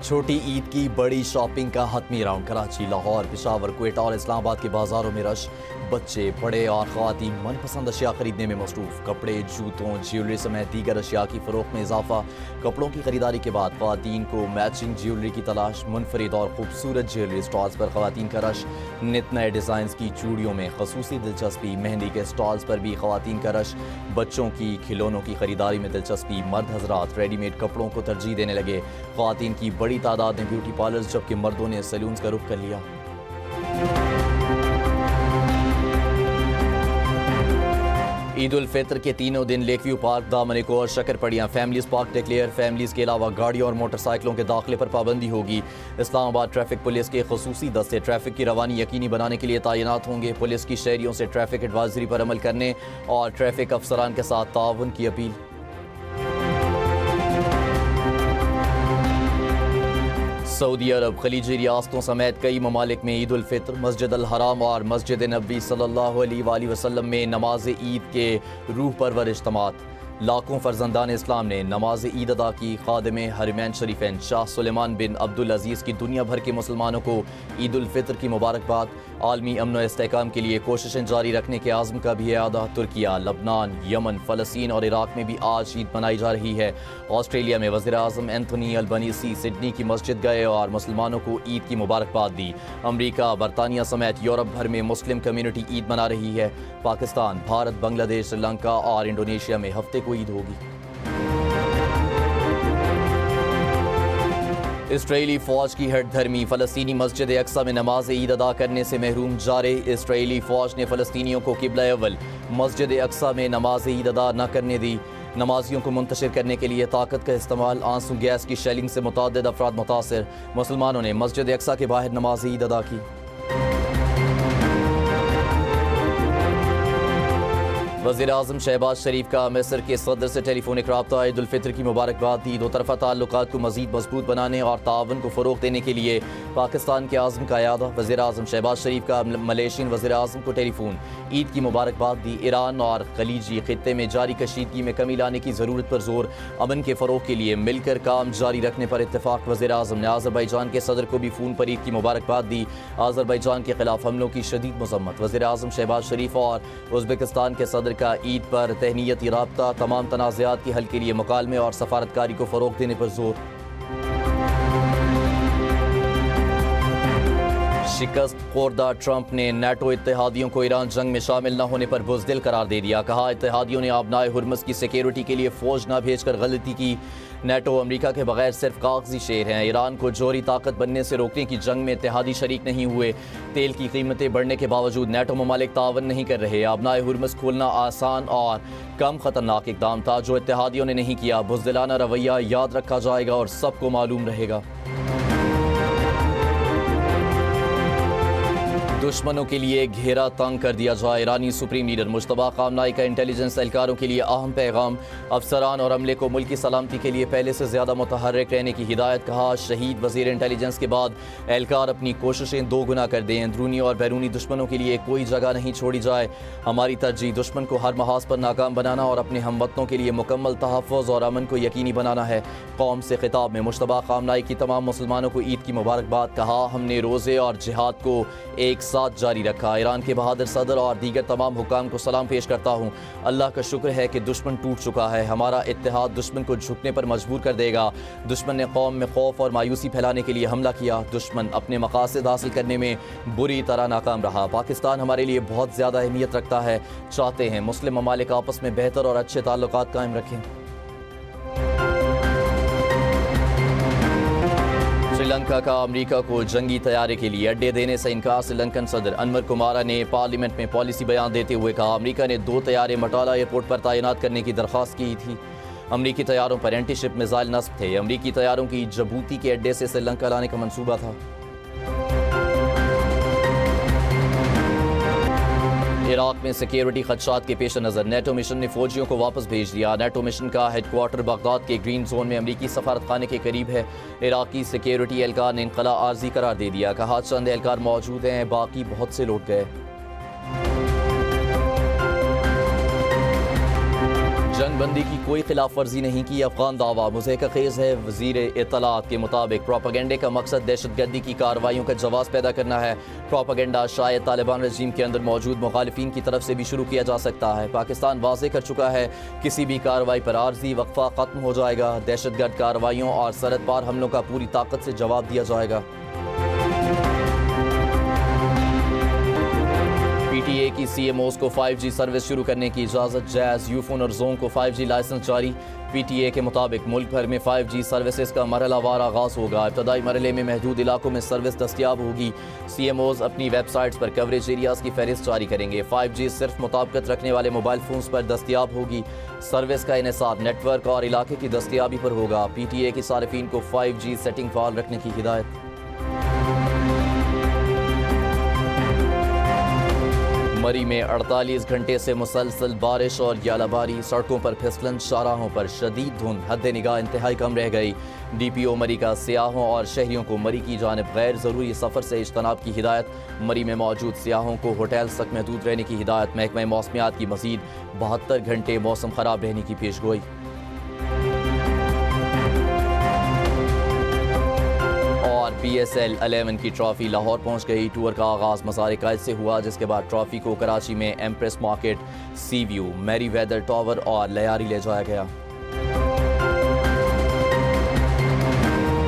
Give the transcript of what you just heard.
چھوٹی عید کی بڑی شاپنگ کا حتمی راؤنڈ کراچی، لاہور، پشاور، کوئٹہ اور اسلام آباد کے بازاروں میں رش۔ بچے، بڑے اور خواتین من پسند اشیاء خریدنے میں مصروف۔ کپڑے، جوتوں، جیولری سمیت دیگر اشیاء کی فروخت میں اضافہ۔ کپڑوں کی خریداری کے بعد خواتین کو میچنگ جیولری کی تلاش۔ منفرد اور خوبصورت جیولری سٹالز پر خواتین کا رش۔ نت نئے ڈیزائنز کی چوڑیوں میں خصوصی دلچسپی۔ مہندی کے سٹالز پر بھی خواتین کا رش۔ بچوں کی کھلونوں کی خریداری میں دلچسپی۔ مرد حضرات ریڈی میڈ کپڑوں کو ترجیح دینے لگے۔ خواتین کی بڑی تعداد نے بیوٹی پارلرز جبکہ مردوں نے سیلونز کا رخ کر لیا۔ عید الفطر کے تینوں دن لیک ویو پارک، دامن ایکور، شکر پڑیاں فیملیز پارک ڈکلیئر۔ فیملیز کے علاوہ گاڑیوں اور موٹر سائیکلوں کے داخلے پر پابندی ہوگی۔ اسلام آباد ٹریفک پولیس کے خصوصی دستے ٹریفک کی روانی یقینی بنانے کے لیے تعینات ہوں گے۔ پولیس کی شہریوں سے ٹریفک ایڈوائزری پر عمل کرنے اور ٹریفک افسران کے ساتھ تعاون کی اپیل۔ سعودی عرب، خلیجی ریاستوں سمیت کئی ممالک میں عید الفطر۔ مسجد الحرام اور مسجد نبوی صلی اللہ علیہ وآلہ وسلم میں نماز عید کے روح پرور اجتماعات۔ لاکھوں فرزندان اسلام نے نماز عید ادا کی۔ خادم حرمین شریفین شاہ سلیمان بن عبدالعزیز کی دنیا بھر کے مسلمانوں کو عید الفطر کی مبارکباد۔ عالمی امن و استحکام کے لیے کوششیں جاری رکھنے کے عزم کا بھی اعادہ۔ ترکیہ، لبنان، یمن، فلسطین اور عراق میں بھی آج عید منائی جا رہی ہے۔ آسٹریلیا میں وزیر اعظم اینتھونی البنیزی سڈنی کی مسجد گئے اور مسلمانوں کو عید کی مبارکباد دی۔ امریکہ، برطانیہ سمیت یورپ بھر میں مسلم کمیونٹی عید منا رہی ہے۔ پاکستان، بھارت، بنگلہ دیش، سری لنکا اور انڈونیشیا میں ہفتے کو عید ہوگی۔ اسرائیلی فوج کی ہٹ دھرمی، فلسطینی مسجد اقصی میں نماز عید ادا کرنے سے محروم جارے۔ اسرائیلی فوج نے فلسطینیوں کو قبلہ اول مسجد اقصی میں نماز عید ادا نہ کرنے دی۔ نمازیوں کو منتشر کرنے کے لیے طاقت کا استعمال، آنسو گیس کی شیلنگ سے متعدد افراد متاثر۔ مسلمانوں نے مسجد اقصی کے باہر نماز عید ادا کی۔ وزیر اعظم شہباز شریف کا مصر کے صدر سے ٹیلی فونک رابطہ۔ عید الفطر کی مبارکباد دی۔ دو طرفہ تعلقات کو مزید مضبوط بنانے اور تعاون کو فروغ دینے کے لیے پاکستان کے عزم کا اعادہ۔ وزیر اعظم شہباز شریف کا ملیشین وزیر اعظم کو ٹیلی فون، عید کی مبارکباد دی۔ ایران اور خلیجی خطے میں جاری کشیدگی میں کمی لانے کی ضرورت پر زور۔ امن کے فروغ کے لیے مل کر کام جاری رکھنے پر اتفاق۔ وزیر اعظم نے آذربائیجان کے صدر کو بھی فون پر عید کی مبارکباد دی۔ آذربائیجان کے خلاف حملوں کی شدید مذمت۔ وزیر اعظم شہباز شریف اور ازبکستان کے صدر کا عید پر تہنیتی رابطہ۔ تمام تنازعات کے حل کے لیے مکالمے اور سفارتکاری کو فروغ دینے پر زور۔ شکست خوردہ ٹرمپ نے نیٹو اتحادیوں کو ایران جنگ میں شامل نہ ہونے پر بزدل قرار دے دیا۔ کہا اتحادیوں نے آبنائے ہرمز کی سیکیورٹی کے لیے فوج نہ بھیج کر غلطی کی۔ نیٹو امریکہ کے بغیر صرف کاغذی شعر ہیں۔ ایران کو جوہری طاقت بننے سے روکنے کی جنگ میں اتحادی شریک نہیں ہوئے۔ تیل کی قیمتیں بڑھنے کے باوجود نیٹو ممالک تعاون نہیں کر رہے۔ آبنائے ہرمز کھولنا آسان اور کم خطرناک اقدام تھا جو اتحادیوں نے نہیں کیا۔ بزدلانہ رویہ یاد رکھا جائے گا اور سب کو معلوم رہے گا۔ دشمنوں کے لیے گھیرا تنگ کر دیا جائے۔ ایرانی سپریم لیڈر مجتبیٰ خامنہئی کا انٹیلیجنس اہلکاروں کے لیے اہم پیغام۔ افسران اور عملے کو ملک کی سلامتی کے لیے پہلے سے زیادہ متحرک رہنے کی ہدایت۔ کہا شہید وزیر انٹیلیجنس کے بعد اہلکار اپنی کوششیں دوگنا کر دیں۔ اندرونی اور بیرونی دشمنوں کے لیے کوئی جگہ نہیں چھوڑی جائے۔ ہماری ترجیح دشمن کو ہر محاذ پر ناکام بنانا اور اپنے ہم وطنوں کے لیے مکمل تحفظ اور امن کو یقینی بنانا ہے۔ قوم سے خطاب میں مجتبیٰ خامنہئی کی تمام مسلمانوں کو عید کی مبارکباد۔ کہا ہم نے روزے اور جہاد کو ایک ساتھ جاری رکھا۔ ایران کے بہادر صدر اور دیگر تمام حکام کو سلام پیش کرتا ہوں۔ اللہ کا شکر ہے کہ دشمن ٹوٹ چکا ہے۔ ہمارا اتحاد دشمن کو جھکنے پر مجبور کر دے گا۔ دشمن نے قوم میں خوف اور مایوسی پھیلانے کے لیے حملہ کیا۔ دشمن اپنے مقاصد حاصل کرنے میں بری طرح ناکام رہا۔ پاکستان ہمارے لیے بہت زیادہ اہمیت رکھتا ہے۔ چاہتے ہیں مسلم ممالک آپس میں بہتر اور اچھے تعلقات قائم رکھیں۔ سری لنکا کا امریکہ کو جنگی طیارے کے لیے اڈے دینے سے انکار۔ سری لنکن صدر انور کمارا نے پارلیمنٹ میں پالیسی بیان دیتے ہوئے کہا امریکہ نے 2 طیارے مٹالہ ایئرپورٹ پر تعینات کرنے کی درخواست کی تھی۔ امریکی طیاروں پر اینٹی شپ میزائل نصب تھے۔ امریکی طیاروں کی جبوتی کے اڈے سے سری لنکا لانے کا منصوبہ تھا۔ عراق میں سیکیورٹی خدشات کے پیش نظر نیٹو مشن نے فوجیوں کو واپس بھیج دیا۔ نیٹو مشن کا ہیڈ کوارٹر بغداد کے گرین زون میں امریکی سفارت خانے کے قریب ہے۔ عراقی سیکیورٹی اہلکار نے انخلا عارضی قرار دے دیا۔ کہا چند اہلکار موجود ہیں، باقی بہت سے لوٹ گئے۔ جنگ امن بندی کی کوئی خلاف ورزی نہیں کی، افغان دعویٰ مضحکہ خیز ہے۔ وزیر اطلاعات کے مطابق پروپیگنڈے کا مقصد دہشت گردی کی کارروائیوں کا جواز پیدا کرنا ہے۔ پروپیگنڈا شاید طالبان رژیم کے اندر موجود مخالفین کی طرف سے بھی شروع کیا جا سکتا ہے۔ پاکستان واضح کر چکا ہے کسی بھی کارروائی پر عارضی وقفہ ختم ہو جائے گا۔ دہشت گرد کارروائیوں اور سرحد پار حملوں کا پوری طاقت سے جواب دیا جائے گا۔ پی ٹی اے کی سی ایم اوز کو 5G سروس شروع کرنے کی اجازت، جیز، یوفون اور زون کو 5G لائسنس جاری۔ پی ٹی اے کے مطابق ملک بھر میں 5G سروسز کا مرحلہ وار آغاز ہوگا۔ ابتدائی مرحلے میں محدود علاقوں میں سروس دستیاب ہوگی۔ سی ایم اوز اپنی ویب سائٹس پر کوریج ایریاز کی فہرست جاری کریں گے۔ 5G صرف مطابقت رکھنے والے موبائل فونز پر دستیاب ہوگی۔ سروس کا انحصار نیٹ ورک اور علاقے کی دستیابی پر ہوگا۔ پی ٹی اے کی صارفین کو 5G سیٹنگ فعال رکھنے کی ہدایت۔ مری میں 48 گھنٹے سے مسلسل بارش اور ژالہ باری، سڑکوں پر پھسلن، شاہراہوں پر شدید دھند، حد نگاہ انتہائی کم رہ گئی۔ ڈی پی او مری کا سیاحوں اور شہریوں کو مری کی جانب غیر ضروری سفر سے اجتناب کی ہدایت۔ مری میں موجود سیاحوں کو ہوٹلز تک محدود رہنے کی ہدایت۔ محکمہ موسمیات کی مزید 72 گھنٹے موسم خراب رہنے کی پیشگوئی۔ اور پی ایس ایل 11 کی ٹرافی لاہور پہنچ گئی۔ ٹور کا آغاز مزار قائد سے ہوا، جس کے بعد ٹرافی کو کراچی میں ایمپریس مارکیٹ، سی ویو، میری ویدر ٹاور اور لیاری لے جایا گیا۔